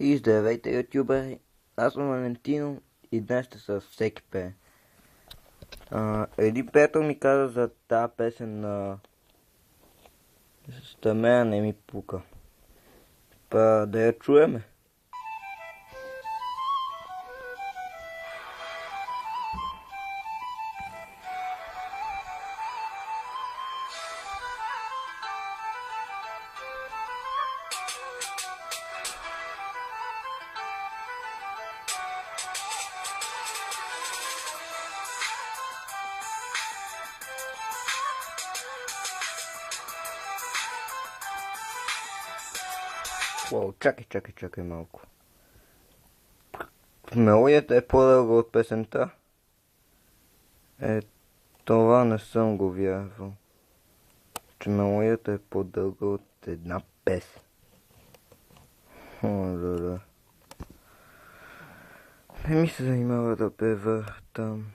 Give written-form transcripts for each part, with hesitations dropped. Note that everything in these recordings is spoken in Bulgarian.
И здравейте, ютубери! Аз съм Валентино и днес ще с всеки пее. Един приятел ми каза за тази песен на Стамея не ми пука. Па да я чуеме. Чакай малко. Мелодията е по-дълга от песента. Това не съм го вярвал. Че мелодията е по-дълга от една песен. Да. Не ми се занимава да превъртам.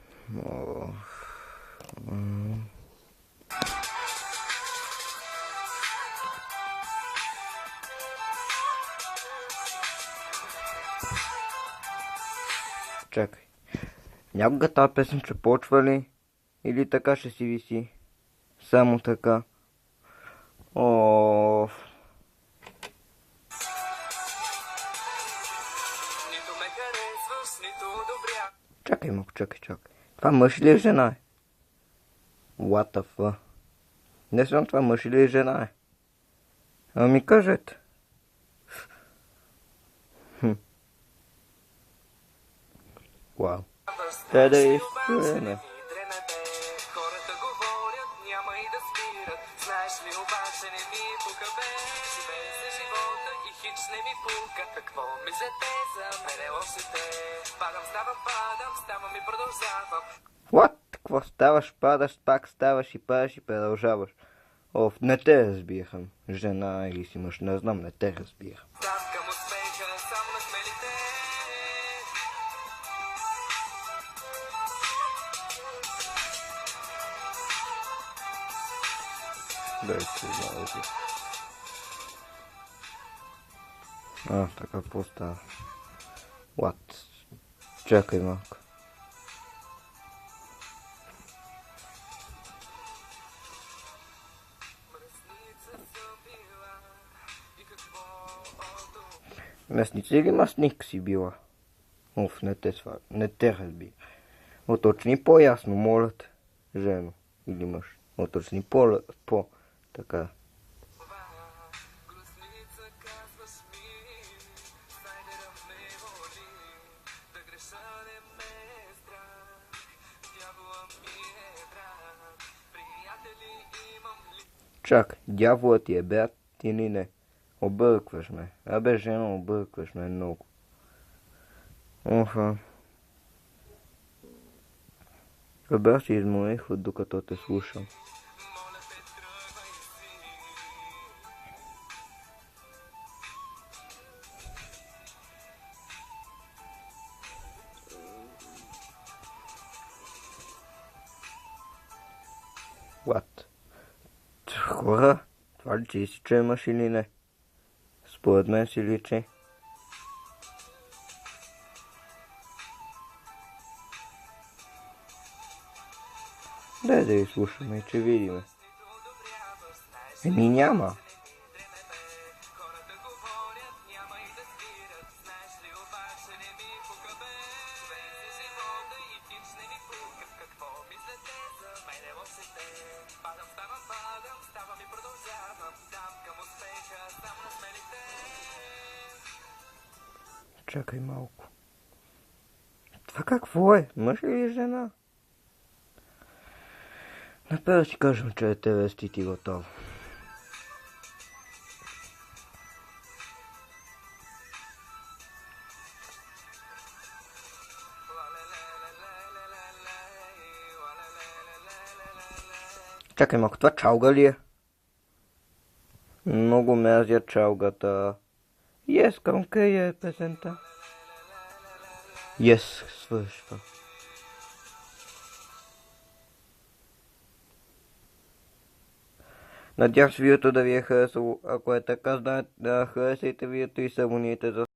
Чакай. Някога тази песен ще почва ли? Или така ще си виси? Само така. Чакай малко, чакай. Това мъж ли е жена е? What the fuck? Не знам това мъж ли е жена е? Ами кажете. Вау. Трябва да изчуеме. Хората говорят, няма и да спират. Знаеш ли обаче не ми пука бе. Живее се живота и хич не ми пука. Какво мислете за мене лошите? Падам, ставам и продължавам. What? Какво ставаш, падаш, пак ставаш и падаш и продължаваш? Не те разбирам. Жена или си мъж, не знам, не те разбирам. Към успеха, само на смелите. Така по-става. What? Чакай малко. Месница или масник си била? Не те разбира. Уточни по-ясно, моля те. Жено или мъж. Уточни така. Чакай, дяволът ти е брат или не? Объркваш ме. Жено, объркваш ме много. Бях си изморих, докато те слушам. What? Хора, това личи си, че имаш или не? Според мен си личи. Дай да изслушаме, че видиме. Няма. Ставам и продължавам. Към успеха, само на смелите. Чакай малко. Това какво е? Мъж или жена? Напред да си кажем, че е ТВСТ ти готово. Чакай малко, това чалга ли е? Много мразя чалгата. Към къде е песента? Свършва. Надявам се видеото да ви е харесало. Ако е така, харесайте видеото и се абонирайте за